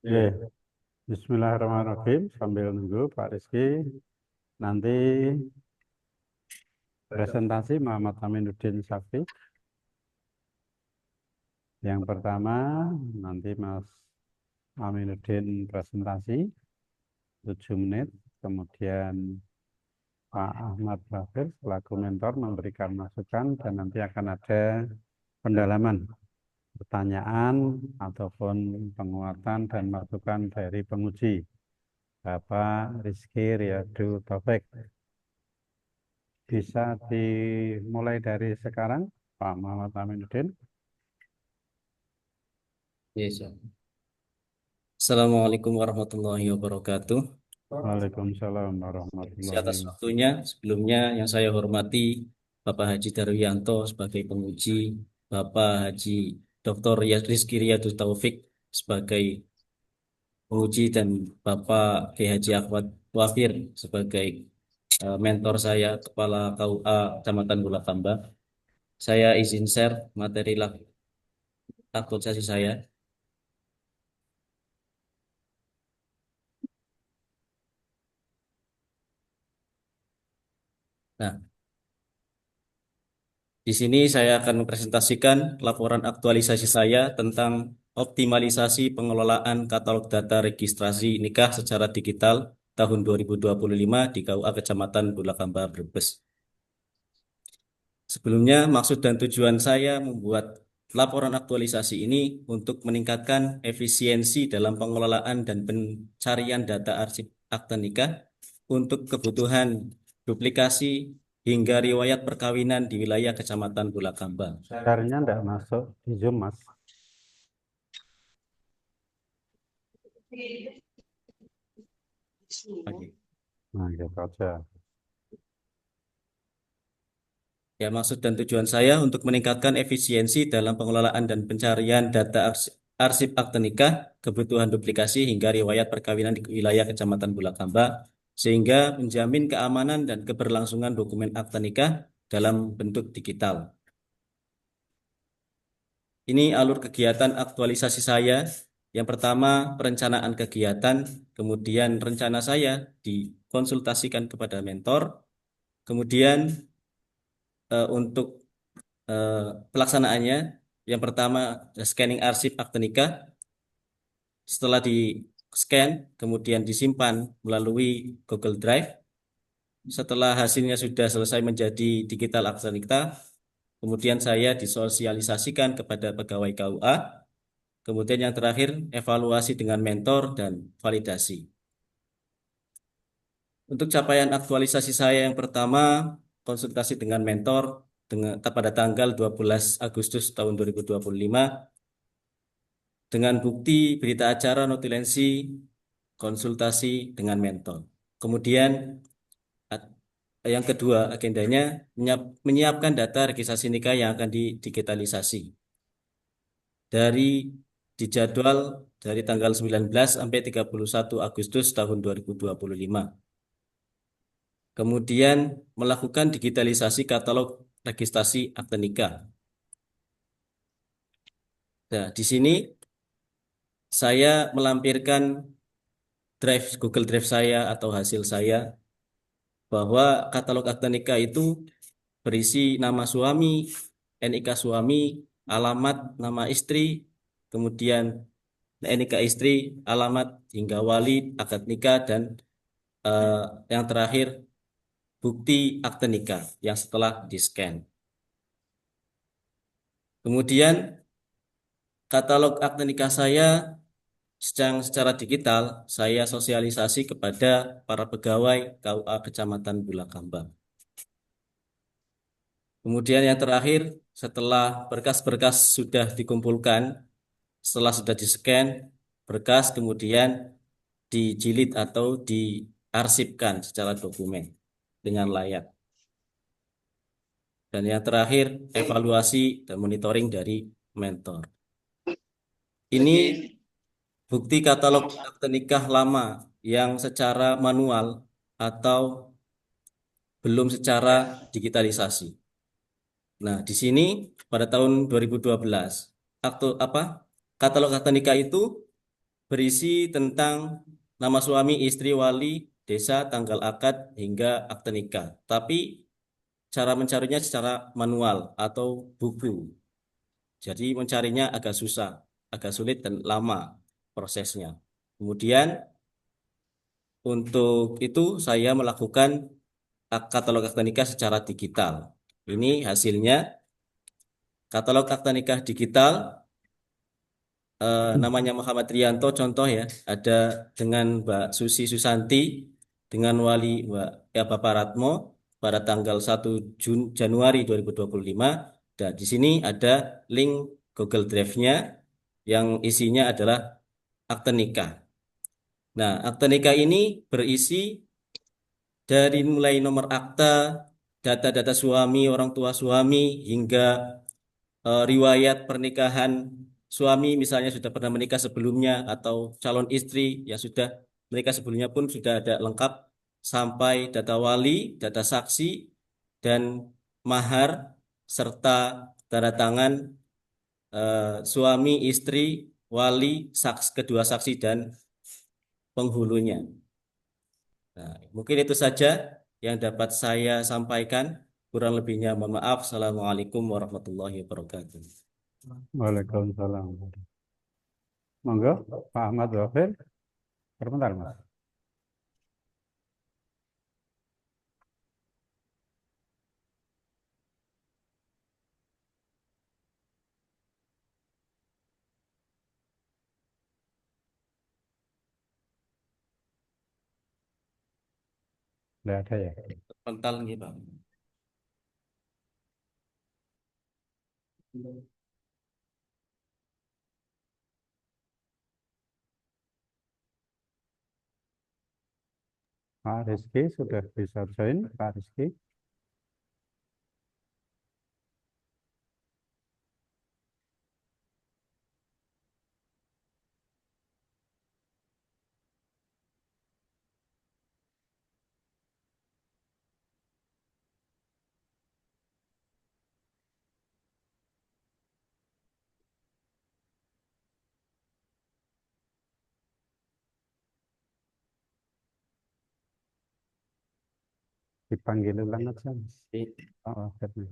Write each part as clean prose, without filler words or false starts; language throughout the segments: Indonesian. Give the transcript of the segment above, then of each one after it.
Oke, Bismillahirrahmanirrahim. Sambil nunggu Pak Rizky, nanti presentasi Muhammad Aminuddin Syafri. Yang pertama, nanti Mas Aminuddin presentasi 7 menit. Kemudian Pak Ahmad Bafir selaku mentor memberikan masukan dan nanti akan ada pendalaman pertanyaan ataupun penguatan dan masukan dari penguji Bapak Rizky Riyadu Taufik. Bisa dimulai dari sekarang, Pak Muhammad Aminuddin. Yes, ya. Assalamualaikum warahmatullahi wabarakatuh. Waalaikumsalam Atas warahmatullahi. waktunya, sebelumnya yang saya hormati Bapak Haji Darwiyanto sebagai penguji, Bapak Haji Dr. Rizky Riyadul Taufik sebagai penguji, dan Bapak Kiai Haji Ahmad Wafir sebagai mentor saya, Kepala KUA Kecamatan Bulakamba. Saya izin share materi aktualisasi saya. Nah, di sini saya akan mempresentasikan laporan aktualisasi saya tentang optimalisasi pengelolaan katalog data registrasi nikah secara digital tahun 2025 di KUA Kecamatan Bulakamba, Brebes. Sebelumnya, maksud dan tujuan saya membuat laporan aktualisasi ini untuk meningkatkan efisiensi dalam pengelolaan dan pencarian data arsip akte nikah untuk kebutuhan duplikasi hingga riwayat perkawinan di wilayah Kecamatan Bulakamba. Share-nya enggak masuk di Zoom, Mas. Oke. Nah, gitu aja. Ya, maksud dan tujuan saya untuk meningkatkan efisiensi dalam pengelolaan dan pencarian data arsip akte nikah, kebutuhan duplikasi hingga riwayat perkawinan di wilayah Kecamatan Bulakamba, sehingga menjamin keamanan dan keberlangsungan dokumen akte nikah dalam bentuk digital. Ini alur kegiatan aktualisasi saya. Yang pertama, perencanaan kegiatan, kemudian rencana saya dikonsultasikan kepada mentor, kemudian untuk eh, pelaksanaannya, yang pertama scanning arsip akte nikah. Setelah di scan, kemudian disimpan melalui Google Drive. Setelah hasilnya sudah selesai menjadi digital akte nikah, kemudian saya disosialisasikan kepada pegawai KUA. Kemudian yang terakhir, evaluasi dengan mentor dan validasi. Untuk capaian aktualisasi saya yang pertama, konsultasi dengan mentor pada tanggal 12 Agustus tahun 2025 dengan bukti berita acara notulensi konsultasi dengan mentor. Kemudian yang kedua agendanya menyiapkan data registrasi nikah yang akan didigitalisasi dari dijadwal dari tanggal 19 sampai 31 Agustus tahun 2025. Kemudian melakukan digitalisasi katalog registrasi akte nikah. Nah, di sini saya melampirkan Google Drive saya atau hasil saya, bahwa katalog akte nikah itu berisi nama suami, NIK suami, alamat, nama istri, kemudian NIK istri, alamat hingga wali, akad nikah, dan eh, yang terakhir bukti akte nikah yang setelah di-scan. Kemudian katalog akte nikah saya secara digital saya sosialisasi kepada para pegawai KUA Kecamatan Bulakamba. Kemudian yang terakhir, setelah berkas-berkas sudah dikumpulkan, setelah sudah di-scan, berkas kemudian dijilid atau diarsipkan secara dokumen dengan layak. Dan yang terakhir, evaluasi dan monitoring dari mentor. Ini bukti katalog akte nikah lama yang secara manual atau belum secara digitalisasi. Nah, di sini pada tahun 2012, katalog akte nikah itu berisi tentang nama suami, istri, wali, desa, tanggal akad, hingga akte nikah. Tapi cara mencarinya secara manual atau buku. Jadi mencarinya agak susah, agak sulit dan lama prosesnya. Kemudian untuk itu saya melakukan katalog akta nikah secara digital. Ini hasilnya katalog akta nikah digital, namanya Muhammad Rianto contoh ya, ada dengan Mbak Susi Susanti, dengan wali Bapak Ratmo pada tanggal 1 Januari 2025. Dan di sini ada link Google Drive-nya yang isinya adalah akte nikah. Nah, akte nikah ini berisi dari mulai nomor akta, data-data suami, orang tua suami, hingga riwayat pernikahan suami, misalnya sudah pernah menikah sebelumnya, atau calon istri yang sudah menikah sebelumnya pun sudah ada lengkap, sampai data wali, data saksi, dan mahar, serta tanda tangan suami, istri, wali, kedua saksi, dan penghulunya. Nah, mungkin itu saja yang dapat saya sampaikan. Kurang lebihnya mohon maaf. Assalamualaikum warahmatullahi wabarakatuh. Waalaikumsalam. Monggo, Pak Ahmad Wafir. Sebentar, Mas. Tidak ada ya? Pental nih, Pak. Pak Rizky sudah bisa join, Pak Rizky. Dipanggil ulang aja, Mas. Pak Wafir.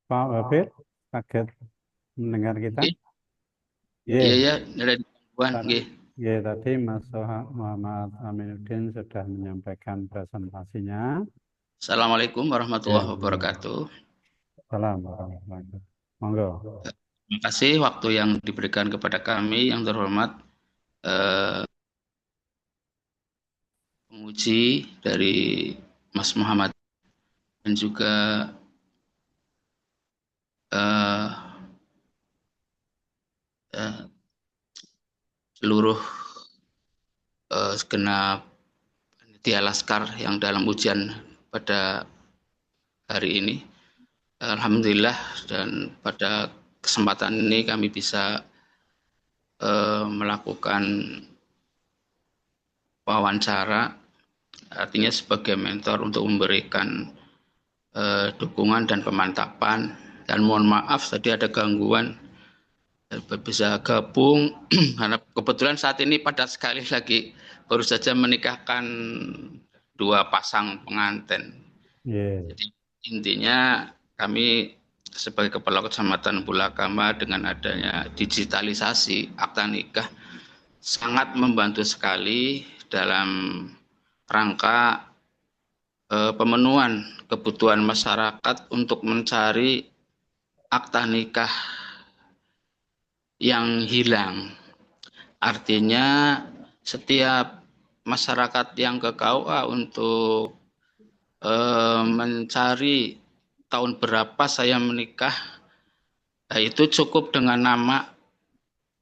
Pak Wafir, kaget mendengar kita? Nggih. Iya, Iya ya, ada gangguan Tadi, nggih. ya, tadi Mas Muhammad Aminuddin sudah menyampaikan presentasinya. Assalamualaikum Ya, warahmatullahi wabarakatuh. salam warahmatullahi wabarakatuh. Monggo. Terima kasih waktu yang diberikan kepada kami yang terhormat penguji dari Mas Muhammad dan juga eh, eh, seluruh segenap panitia Laskar yang dalam ujian pada hari ini. Alhamdulillah, dan pada kesempatan ini kami bisa melakukan wawancara, artinya sebagai mentor untuk memberikan dukungan dan pemantapan. Dan mohon maaf tadi ada gangguan, bisa gabung karena kebetulan saat ini padat sekali, lagi baru saja menikahkan 2 pasang pengantin. Iya. Jadi intinya kami sebagai Kepala Kecamatan Bulakama dengan adanya digitalisasi akta nikah sangat membantu sekali dalam rangka pemenuhan kebutuhan masyarakat untuk mencari akta nikah yang hilang. Artinya setiap masyarakat yang ke KUA untuk mencari tahun berapa saya menikah, itu cukup dengan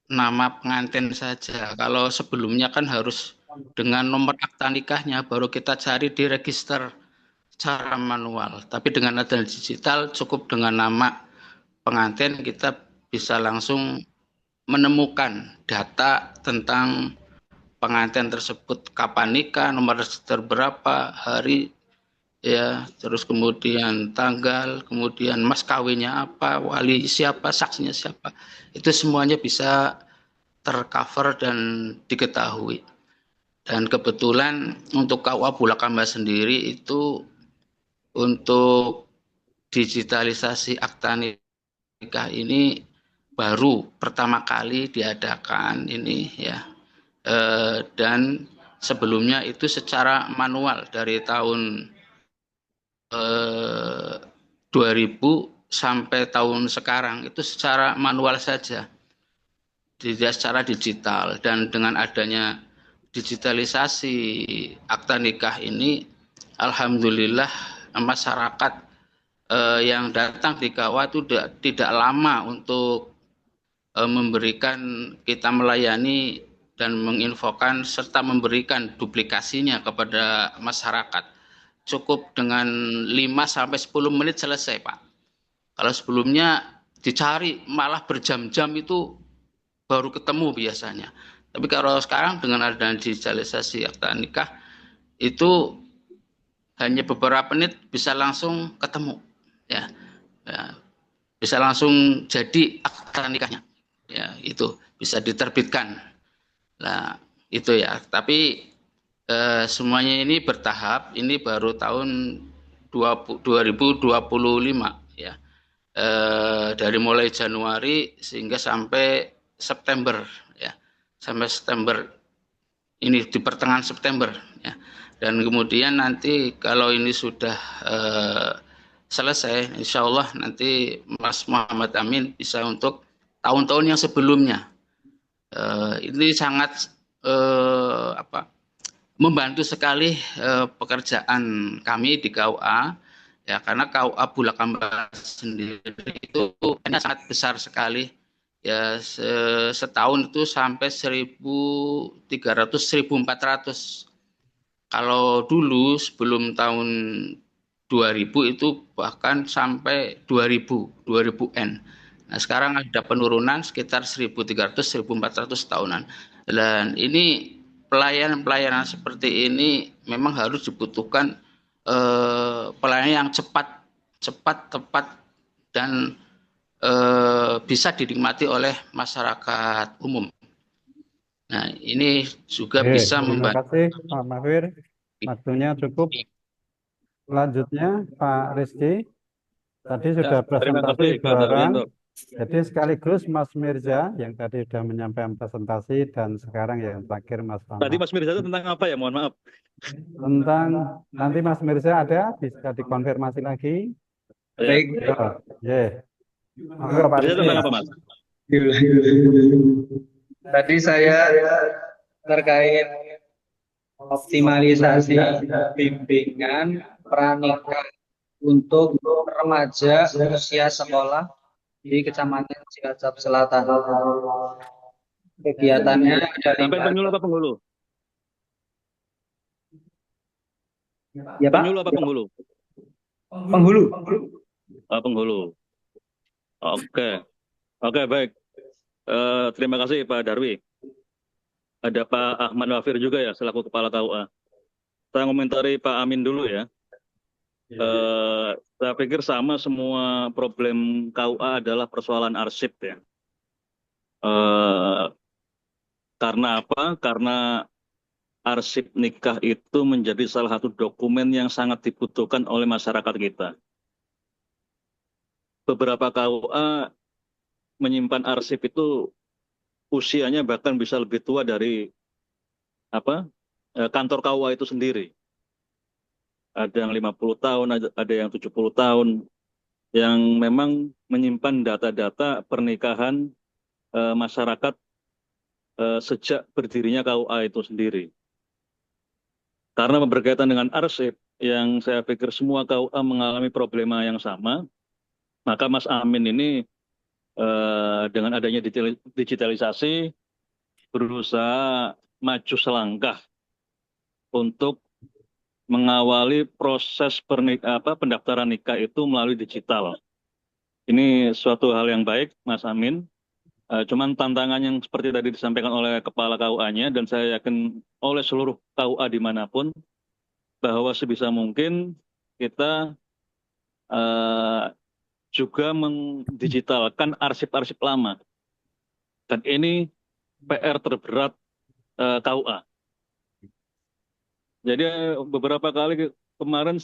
nama pengantin saja. Kalau sebelumnya kan harus dengan nomor akta nikahnya baru kita cari di register secara manual. Tapi dengan adanya digital cukup dengan nama pengantin kita bisa langsung menemukan data tentang pengantin tersebut, kapan nikah, nomor register berapa, hari, ya, terus kemudian tanggal, kemudian mas kawinnya apa, wali siapa, saksinya siapa, itu semuanya bisa tercover dan diketahui. Dan kebetulan untuk KUA Bulakamba sendiri itu untuk digitalisasi akta nikah ini baru pertama kali diadakan ini ya, dan sebelumnya itu secara manual dari tahun 2000 sampai tahun sekarang itu secara manual saja, tidak secara digital. Dan dengan adanya digitalisasi akta nikah ini, alhamdulillah masyarakat yang datang di KUA itu tidak lama untuk memberikan, kita melayani dan menginfokan serta memberikan duplikasinya kepada masyarakat. Cukup dengan 5-10 menit selesai, Pak. Kalau sebelumnya dicari malah berjam-jam itu baru ketemu biasanya. Tapi kalau sekarang dengan adanya digitalisasi akta nikah itu hanya beberapa menit bisa langsung ketemu, ya, bisa langsung jadi akta nikahnya. Ya, itu bisa diterbitkan. Nah, itu ya. Tapi semuanya ini bertahap. Ini baru tahun 2025 ya. Dari mulai Januari sehingga sampai September ya. Sampai September ini di pertengahan September ya. Dan kemudian nanti kalau ini sudah selesai, insya Allah nanti Mas Muhammad Amin bisa untuk tahun-tahun yang sebelumnya. Ini sangat membantu sekali pekerjaan kami di KUA ya, karena KUA Bulakamba sendiri itu sangat besar sekali ya, setahun itu sampai 1.300 1.400. Kalau dulu sebelum tahun 2000 itu bahkan sampai 2000N. Nah, sekarang ada penurunan sekitar 1.300 1.400 tahunan. Dan ini pelayanan seperti ini memang harus dibutuhkan pelayanan yang cepat, tepat, dan bisa dinikmati oleh masyarakat umum. Nah, ini juga bisa membantu. Terima kasih Pak Mahfir, waktunya cukup. Selanjutnya Pak Rizky, tadi sudah presentasi dua orang. Jadi sekaligus Mas Mirza yang tadi sudah menyampaikan presentasi, dan sekarang yang terakhir Mas Fahmi. Tadi Mas Mirza itu tentang apa ya? Mohon maaf. Tentang nanti Mas Mirza ada, bisa dikonfirmasi lagi. Baik. Ya. Monggo Pak Mirza Rizky. tentang apa, Mas? Tadi saya terkait optimalisasi bimbingan pranikah untuk remaja usia sekolah di Kecamatan Cilacap Selatan. Kegiatannya ada Sampai penyuluh apa penghulu? Ya Pak, Penyuluh apa penghulu? penghulu. Penghulu. Oke. Oke, baik. Terima kasih Pak Darwi. Ada Pak Ahmad Wafir juga ya, selaku Kepala KUA. Saya komentari Pak Amin dulu ya. Saya pikir sama, semua problem KUA adalah persoalan arsip ya. Karena apa? Karena arsip nikah itu menjadi salah satu dokumen yang sangat dibutuhkan oleh masyarakat kita. Beberapa KUA menyimpan arsip itu usianya bahkan bisa lebih tua dari kantor KUA itu sendiri. ada yang 50 tahun, ada yang 70 tahun, yang memang menyimpan data-data pernikahan masyarakat sejak berdirinya KUA itu sendiri. Karena berkaitan dengan arsip, yang saya pikir semua KUA mengalami problema yang sama, maka Mas Amin ini dengan adanya digitalisasi berusaha maju selangkah untuk mengawali proses pendaftaran nikah itu melalui digital. Ini suatu hal yang baik, Mas Amin. Cuman tantangan yang seperti tadi disampaikan oleh kepala KUA-nya, dan saya yakin oleh seluruh KUA dimanapun, bahwa sebisa mungkin kita juga mendigitalkan arsip-arsip lama. Dan ini PR terberat KUA. Jadi beberapa kali kemarin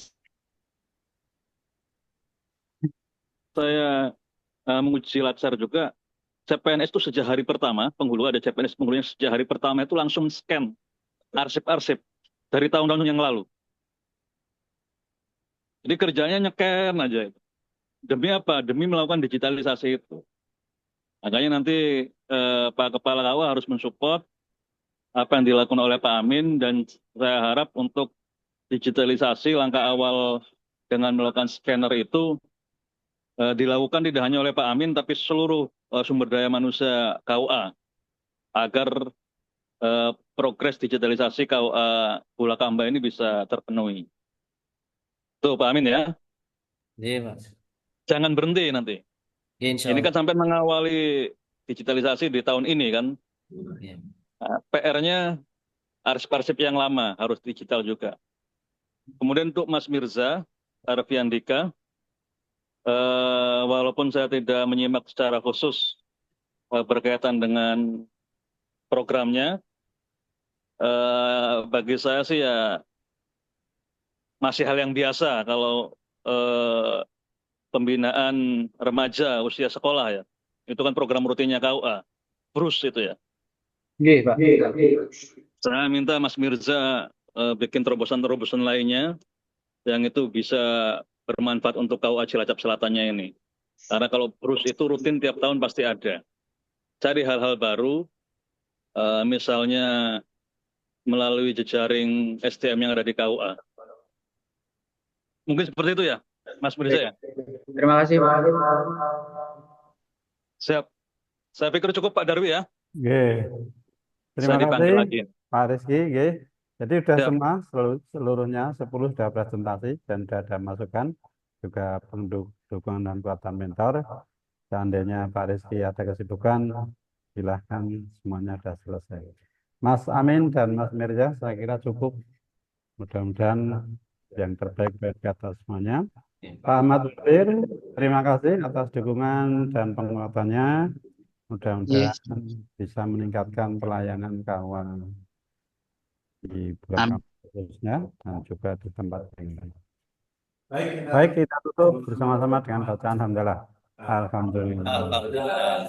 saya menguji latsar juga, CPNS itu sejak hari pertama, penghulu ada CPNS penghulunya sejak hari pertama itu langsung scan arsip-arsip dari tahun-tahun yang lalu. Jadi kerjanya nyeken aja itu. Demi apa? Demi melakukan digitalisasi itu. Makanya nanti Pak Kepala KUA harus mensupport apa yang dilakukan oleh Pak Amin, dan saya harap untuk digitalisasi langkah awal dengan melakukan scanner itu dilakukan tidak hanya oleh Pak Amin, tapi seluruh sumber daya manusia KUA, agar progres digitalisasi KUA Bulakamba ini bisa terpenuhi. Tuh Pak Amin ya, Iya, Mas. jangan berhenti nanti. Ya, insya Ini Allah. kan sampai mengawali digitalisasi di tahun ini kan, Ya. PR-nya arsip-arsip yang lama harus digital juga. Kemudian untuk Mas Mirza Arfiandika, walaupun saya tidak menyimak secara khusus berkaitan dengan programnya, bagi saya sih ya masih hal yang biasa kalau pembinaan remaja usia sekolah ya. Itu kan program rutinnya KUA. BRUS itu ya. Nggih, Pak. Saya minta Mas Mirza bikin terobosan-terobosan lainnya yang itu bisa bermanfaat untuk KUA Cilacap Selatannya ini. Karena kalau BRUS itu rutin tiap tahun pasti ada. Cari hal-hal baru, misalnya melalui jejaring SDM yang ada di KUA. Mungkin seperti itu ya, Mas Mirza ya. Terima kasih, Pak. Siap. Saya pikir cukup Pak Darwi ya. Oke. Terima Saya dipanggil kasih lagi. Pak Rizky. Oke. Jadi sudah Siap. semua seluruhnya 10 sudah presentasi dan sudah ada masukan juga dukungan dan kuatan mentor. Seandainya Pak Rizky ada kesibukan, silahkan, semuanya sudah selesai. Mas Amin dan Mas Mirza, saya kira cukup. Mudah-mudahan yang terbaik buat kita semuanya. Pak Ahmad Wafir, terima kasih atas dukungan dan penguatannya. Mudah-mudahan bisa meningkatkan pelayanan KUA di Bulakamba khususnya dan juga di tempat yang lain. Baik, kita tutup bersama-sama dengan bacaan Alhamdulillah. Alhamdulillah.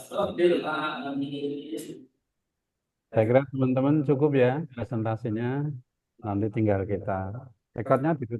Saya kira teman-teman cukup ya presentasinya. Nanti tinggal kita recordnya ditutup.